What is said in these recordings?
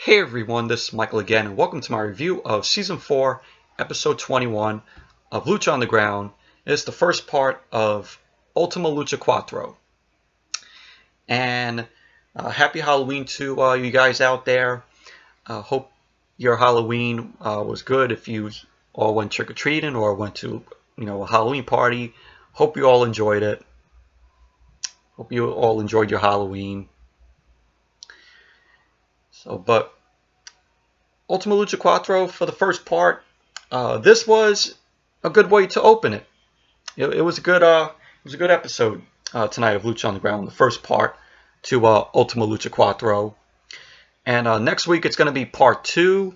Hey everyone, this is Michael again, and welcome to my review of Season 4, Episode 21 of Lucha Underground. It's the first part of Ultima Lucha Cuatro. And happy Halloween to you guys out there. Hope your Halloween was good if you all went trick-or-treating or went to a Halloween party. Hope you all enjoyed it. Hope you all enjoyed your Halloween. But Ultima Lucha Cuatro for the first part, this was a good way to open it. It was a good episode tonight of Lucha Underground, the first part to Ultima Lucha Cuatro. And next week it's going to be part 2,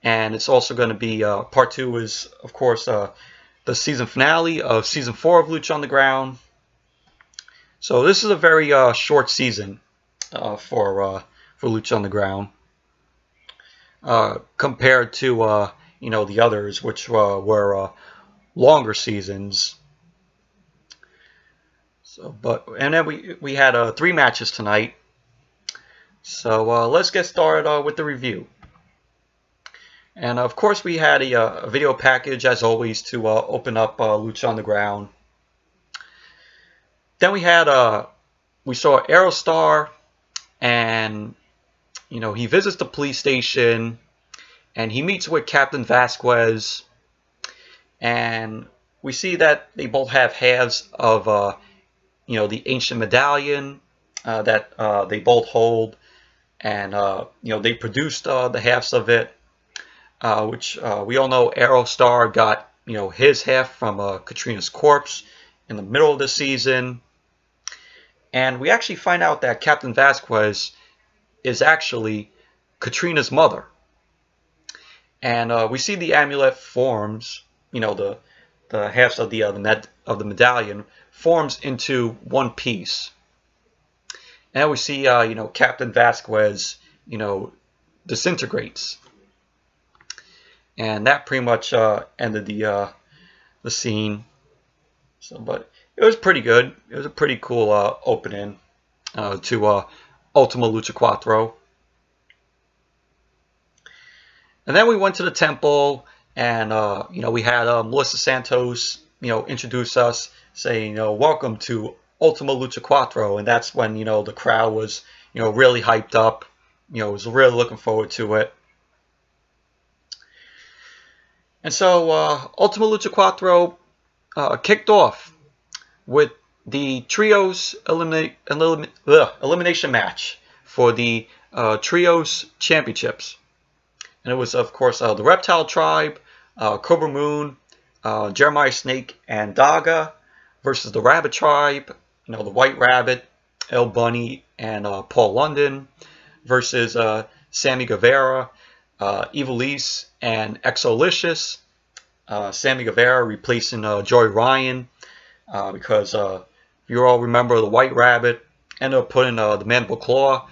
and it's also going to be part 2 is of course the season finale of season 4 of Lucha Underground. So this is a very short season for Lucha Underground, compared to the others, which were longer seasons. And then we had 3 matches tonight. So let's get started with the review. And of course we had a video package as always to open up Lucha Underground. Then we saw Aerostar, and he visits the police station, and he meets with Captain Vasquez, and we see that they both have halves of the ancient medallion that they both hold, and they produced the halves of it, which we all know Aerostar got his half from Katrina's corpse in the middle of the season. And we actually find out that Captain Vasquez is actually Katrina's mother. And we see the amulet forms, the halves of the medallion forms into one piece. And we see, Captain Vasquez, disintegrates. And that pretty much ended the scene. But it was pretty good. It was a pretty cool opening to Ultima Lucha Cuatro. And then we went to the temple, and we had Melissa Santos introduce us, saying welcome to Ultima Lucha Cuatro, and that's when the crowd was really hyped up. Was really looking forward to it. And so Ultima Lucha Cuatro kicked off with the Trios elimination match for the Trios Championships. And it was, of course, the Reptile Tribe, Cobra Moon, Jeremiah Snake, and Daga versus the Rabbit Tribe, the White Rabbit, El Bunny, and Paul London versus Sammy Guevara, Ivelisse, and Lishus. Sammy Guevara replacing Joey Ryan, because if you all remember, the White Rabbit ended up putting the Mandible Claw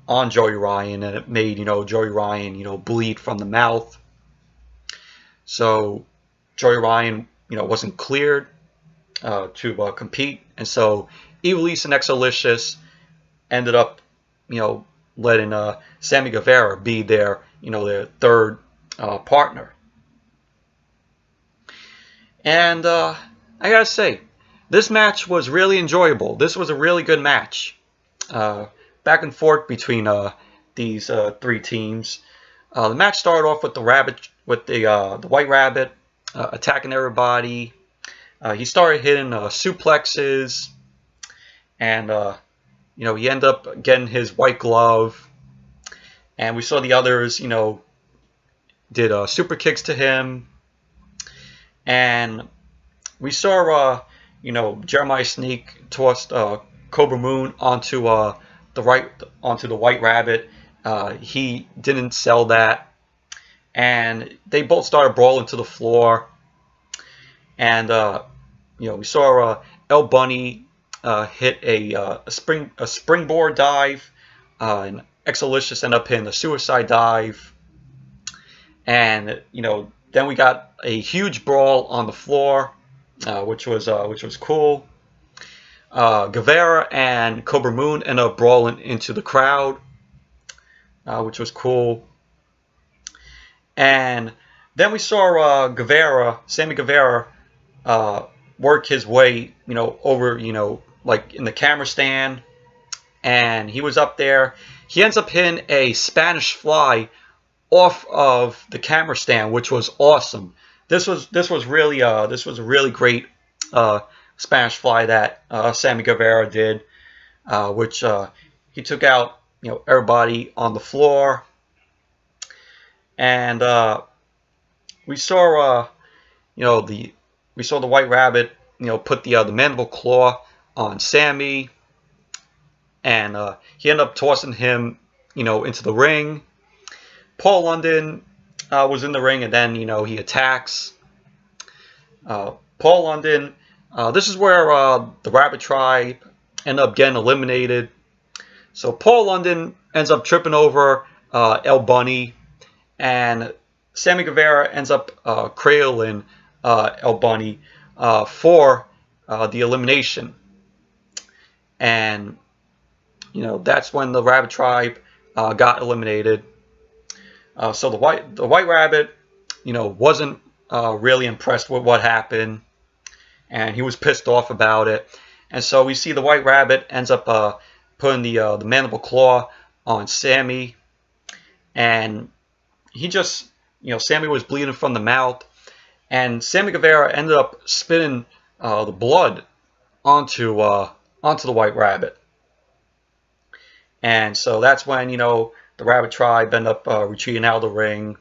on Joey Ryan, and it made Joey Ryan bleed from the mouth. So Joey Ryan wasn't cleared to compete, and so Ivelisse and Lishus ended up letting Sammy Guevara be their their third partner. And I gotta say, this match was really enjoyable. This was a really good match. Back and forth between these 3 teams. The match started off with the White Rabbit attacking everybody. He started hitting suplexes, and he ended up getting his white glove. And we saw the others, did super kicks to him. And we saw, Jeremiah Snake tossed Cobra Moon onto the White Rabbit. He didn't sell that, and they both started brawling to the floor. And we saw El Bunny hit a springboard dive, and Lishus ended up hitting a suicide dive. And then we got a huge brawl on the floor, which was cool. Guevara and Cobra Moon ended up brawling into the crowd. which was cool. And then we saw Guevara, Sammy Guevara, work his way, over, like in the camera stand, and he was up there. He ends up hitting a Spanish fly off of the camera stand, which was awesome. This was really a really great Spanish fly that Sammy Guevara did, which he took out everybody on the floor, and we saw the White Rabbit put the mandible claw on Sammy, and he ended up tossing him into the ring. Paul London was in the ring, and then he attacks. Paul London. This is where the Rabbit Tribe end up getting eliminated. So Paul London ends up tripping over El Bunny, and Sammy Guevara ends up cradling El Bunny for the elimination. And that's when the Rabbit Tribe got eliminated. So the White Rabbit, wasn't really impressed with what happened, and he was pissed off about it. And so we see the White Rabbit ends up putting the mandible claw on Sammy, and he just, Sammy was bleeding from the mouth, and Sammy Guevara ended up spitting the blood onto the White Rabbit. And so that's when the Rabbit Tribe end up retreating out of the ring.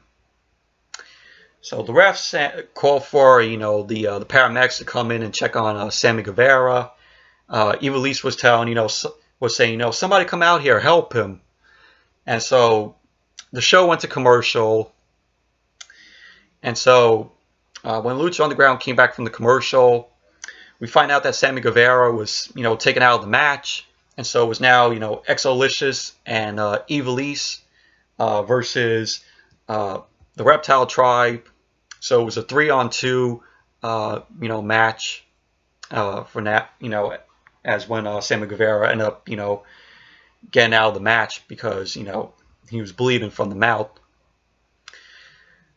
So the refs call for the paramedics to come in and check on Sammy Guevara. Ivelisse was saying somebody come out here, help him. And so the show went to commercial. And so when Lucha Underground came back from the commercial, we find out that Sammy Guevara was taken out of the match. And so it was now, Lishus and Ivelisse versus the Reptile Tribe. So it was a 3-on-2, match for that, as when Sammy Guevara ended up, getting out of the match because, he was bleeding from the mouth.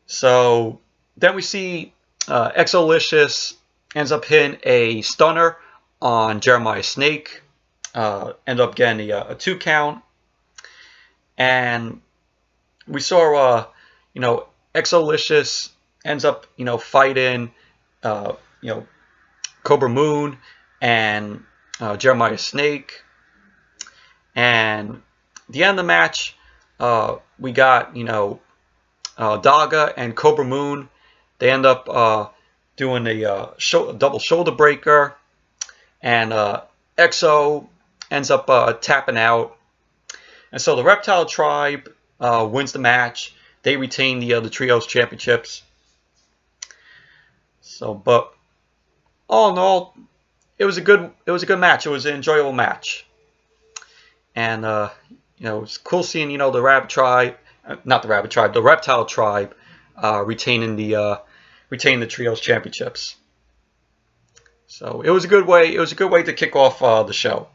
So then we see Lishus ends up hitting a stunner on Jeremiah Snake. End up getting a 2 count, and we saw Lishus ends up fighting Cobra Moon and Jeremiah Snake, and the end of the match we got Daga and Cobra Moon. They end up doing a double shoulder breaker, and Exo ends up tapping out. And so the Reptile Tribe wins the match. They retain the Trios Championships. So, but all in all, it was a good match. It was an enjoyable match. And it was cool seeing the Rabbit Tribe, not the Rabbit Tribe, the Reptile Tribe retaining the Trios Championships. So it was a good way. It was a good way to kick off the show.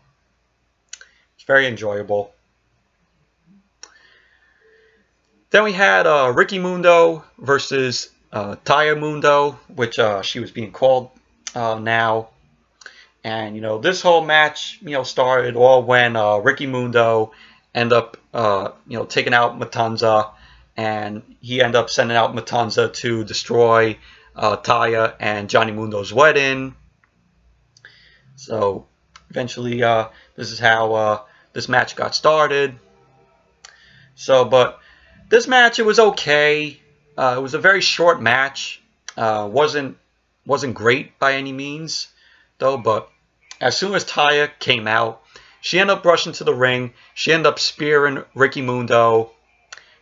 It's very enjoyable. Then we had Ricky Mundo versus Taya Mundo, which she was being called now. And this whole match started all when Ricky Mundo ended up taking out Matanza, and he ended up sending out Matanza to destroy Taya and Johnny Mundo's wedding. So eventually this is how this match got started. So, but this match, it was okay. It was a very short match. Wasn't great by any means, though. But as soon as Taya came out, she ended up rushing to the ring. She ended up spearing Ricky Mundo.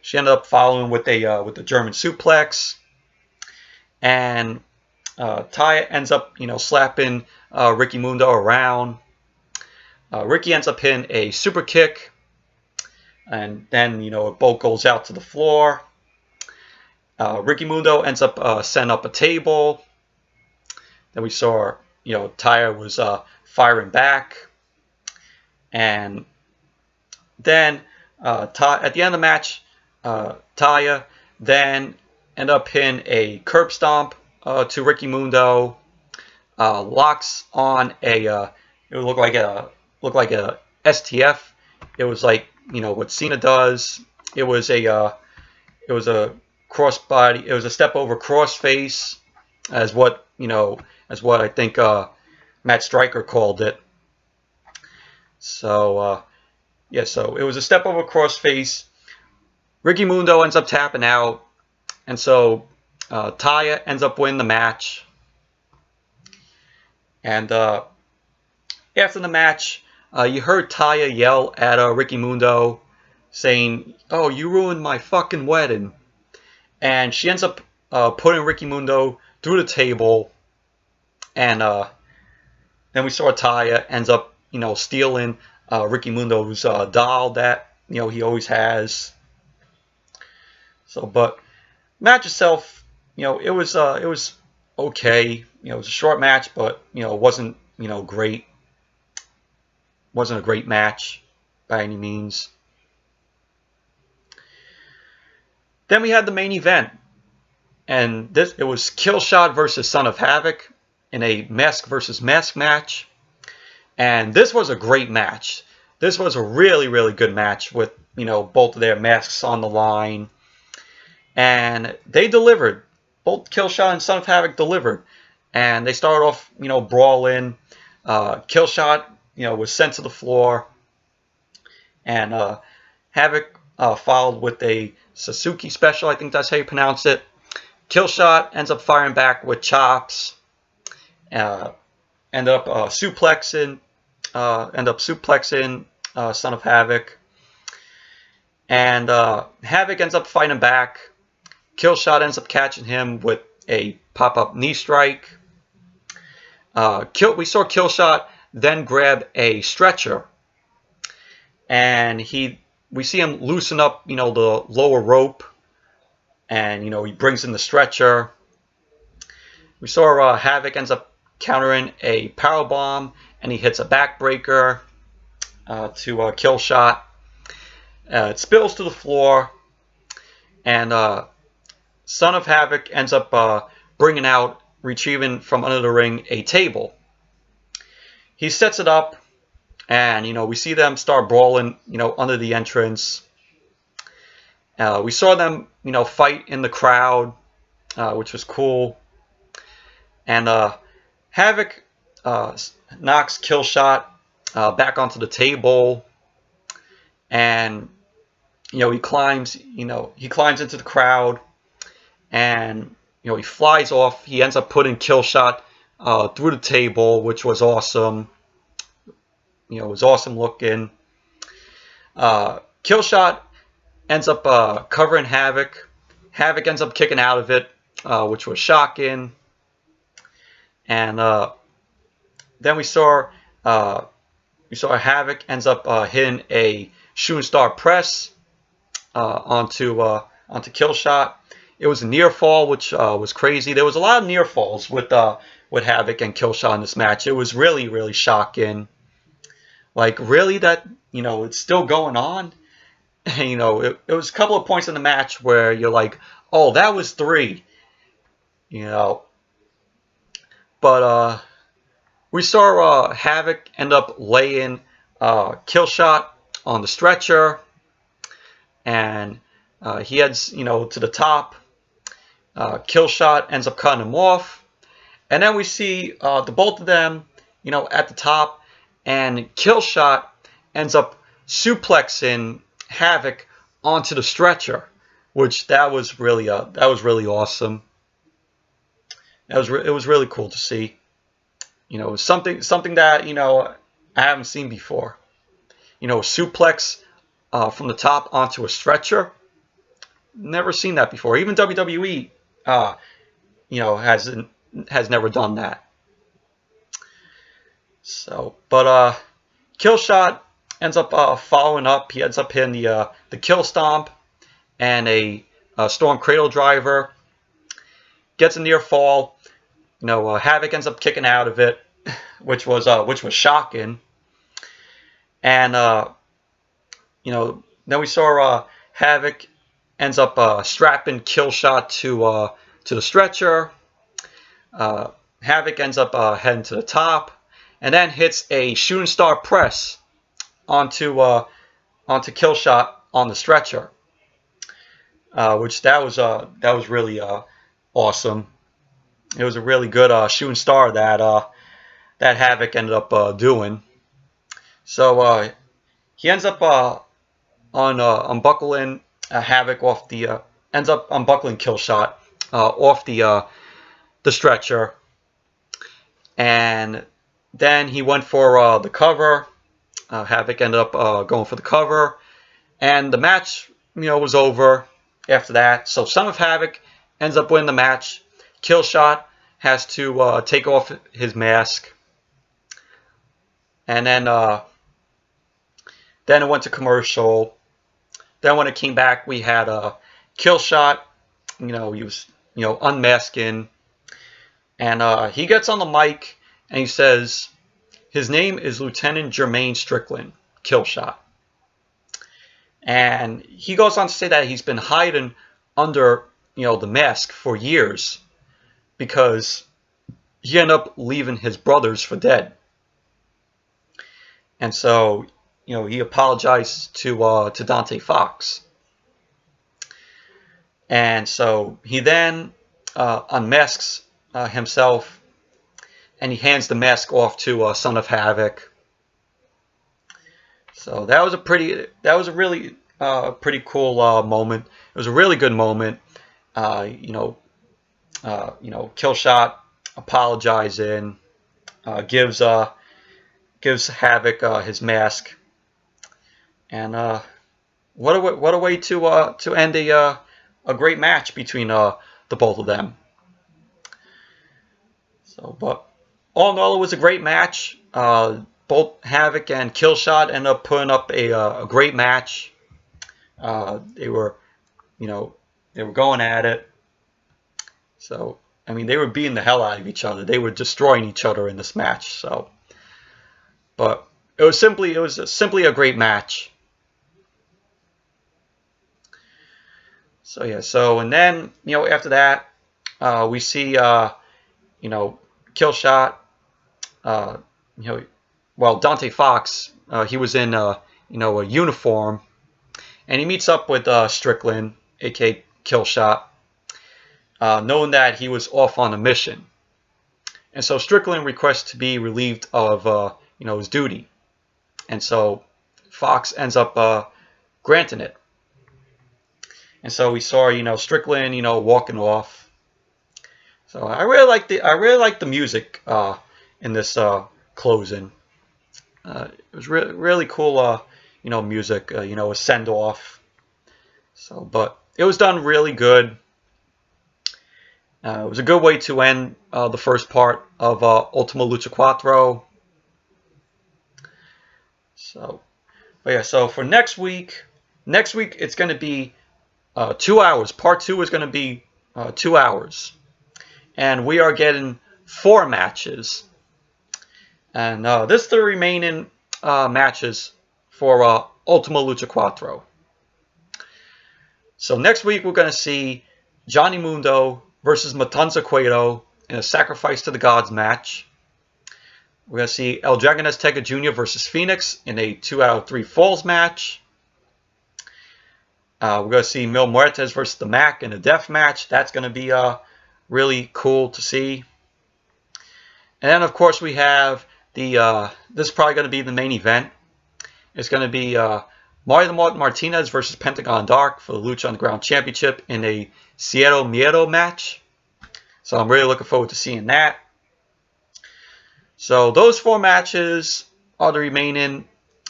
She ended up following with a German suplex, and Taya ends up slapping Ricky Mundo around. Ricky ends up hitting a super kick, and then it both goes out to the floor. Ricky Mundo ends up setting up a table. Then we saw Taya was firing back, and then At the end of the match, Taya then end up hitting a curb stomp to Ricky Mundo. Locks on a it would look like a STF. It was like, you know, what Cena does. It was a crossbody. It was a step over crossface, as what I think Matt Stryker called it. So yeah, so it was a step over crossface. Ricky Mundo ends up tapping out, and so Taya ends up winning the match. And after the match, you heard Taya yell at Ricky Mundo, saying, "Oh, you ruined my fucking wedding." And she ends up putting Ricky Mundo through the table. And then we saw Taya ends up, you know, stealing Ricky Mundo's doll that, you know, he always has. So, but match itself, you know, it was okay. You know, it was a short match, but, you know, it wasn't, you know, great. Wasn't a great match by any means. Then we had the main event, and it was Killshot versus Son of Havoc in a mask versus mask match. And this was a great match. This was a really, really good match with, you know, both of their masks on the line. And they delivered. Both Killshot and Son of Havoc delivered. And they started off, you know, brawling. Killshot, you know, was sent to the floor. And Havoc followed with a Suzuki special, I think that's how you pronounce it. Killshot ends up firing back with chops. End up suplexing Son of Havoc. And Havoc ends up fighting back. Killshot ends up catching him with a pop-up knee strike. We saw Killshot then grab a stretcher. And we see him loosen up, you know, the lower rope, and, you know, he brings in the stretcher. We saw Havoc ends up countering a powerbomb, and he hits a backbreaker to Killshot. It spills to the floor, and Son of Havoc ends up retrieving from under the ring a table. He sets it up. And, you know, we see them start brawling, you know, under the entrance. We saw them, you know, fight in the crowd, which was cool. And Havoc knocks Killshot back onto the table. And, you know, he climbs into the crowd. And, you know, he flies off. He ends up putting Killshot through the table, which was awesome. You know, it was awesome looking. Killshot ends up covering Havoc. Havoc ends up kicking out of it, which was shocking. And then we saw Havoc ends up hitting a shooting star press onto Killshot. It was a near fall, which was crazy. There was a lot of near falls with Havoc and Killshot in this match. It was really, really shocking. Like, really, that, you know, it's still going on? And, you know, it was a couple of points in the match where you're like, oh, that was 3. You know. But we saw Havoc end up laying Killshot on the stretcher. And he heads, you know, to the top. Killshot ends up cutting him off. And then we see the both of them, you know, at the top. And Killshot ends up suplexing Havoc onto the stretcher, which that was really awesome. It was really cool to see. You know, something that, you know, I haven't seen before. You know, a suplex from the top onto a stretcher. Never seen that before. Even WWE, you know, has never done that. So, but Killshot ends up following up. He ends up hitting the kill stomp and a storm cradle driver. Gets a near fall. You know, Havoc ends up kicking out of it, which was shocking. And you know, then we saw Havoc ends up strapping Killshot to the stretcher. Havoc ends up heading to the top, and then hits a shooting star press onto Killshot on the stretcher, which that was really awesome. It was a really good shooting star that Havoc ended up doing. So he ends up unbuckling Havoc off the ends up unbuckling Killshot off the stretcher, and then he went for the cover. Havoc ended up going for the cover, and the match, was over after that. So Son of Havoc ends up winning the match. Killshot has to take off his mask, and then it went to commercial. Then when it came back, we had Killshot. He was unmasking, and he gets on the mic and he says his name is Lieutenant Jermaine Strickland, Killshot. And he goes on to say that he's been hiding under the mask for years because he ended up leaving his brothers for dead. And so he apologized to Dante Fox. And so he then unmasks himself, and he hands the mask off to Son of Havoc. So that was a really pretty cool moment. It was a really good moment. Killshot apologizing, gives Havoc his mask, and what a way to end a great match between the both of them. So, but all in all, it was a great match. Both Havoc and Killshot ended up putting up a great match. They were going at it. So, I mean, they were beating the hell out of each other. They were destroying each other in this match. So, but it was simply a great match. So yeah. So, and then after that, we see Killshot. Well, Dante Fox, he was in a uniform, and he meets up with Strickland, aka Killshot, knowing that he was off on a mission. And so Strickland requests to be relieved of his duty, and so Fox ends up granting it. And so we saw Strickland walking off. So I really like the music in this closing. It was really cool music, a send off. So, but it was done really good. It was a good way to end the first part of Ultima Lucha Cuatro. So, but yeah, so for next week it's going to be 2 hours. Part 2 is going to be 2 hours. And we are getting 4 matches. And this is the remaining matches for Ultima Lucha Cuatro. So next week we're going to see Johnny Mundo versus Matanza Cueto in a Sacrifice to the Gods match. We're going to see El Dragon Azteca Jr. versus Phoenix in a 2 out of 3 falls match. We're going to see Mil Muertes versus the Mac in a death match. That's going to be really cool to see. And then, of course, we have this is probably going to be the main event. It's going to be Mario the Martinez versus Pentagon Dark for the Lucha Underground Championship in a Cero Miedo match. So I'm really looking forward to seeing that. So those 4 matches are the remaining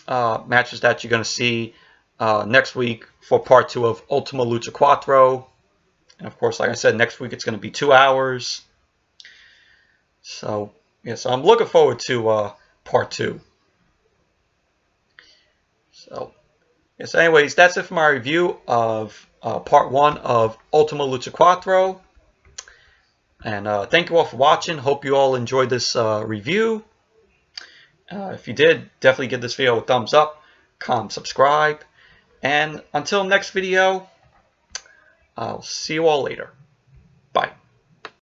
matches that you're going to see next week for part 2 of Ultima Lucha Cuatro. And of course, like I said, next week it's going to be 2 hours. So, yeah, so I'm looking forward to part 2. So, yes, anyways, that's it for my review of part 1 of Ultima Lucha Cuatro. And thank you all for watching. Hope you all enjoyed this review. If you did, definitely give this video a thumbs up, comment, subscribe. And until next video, I'll see you all later.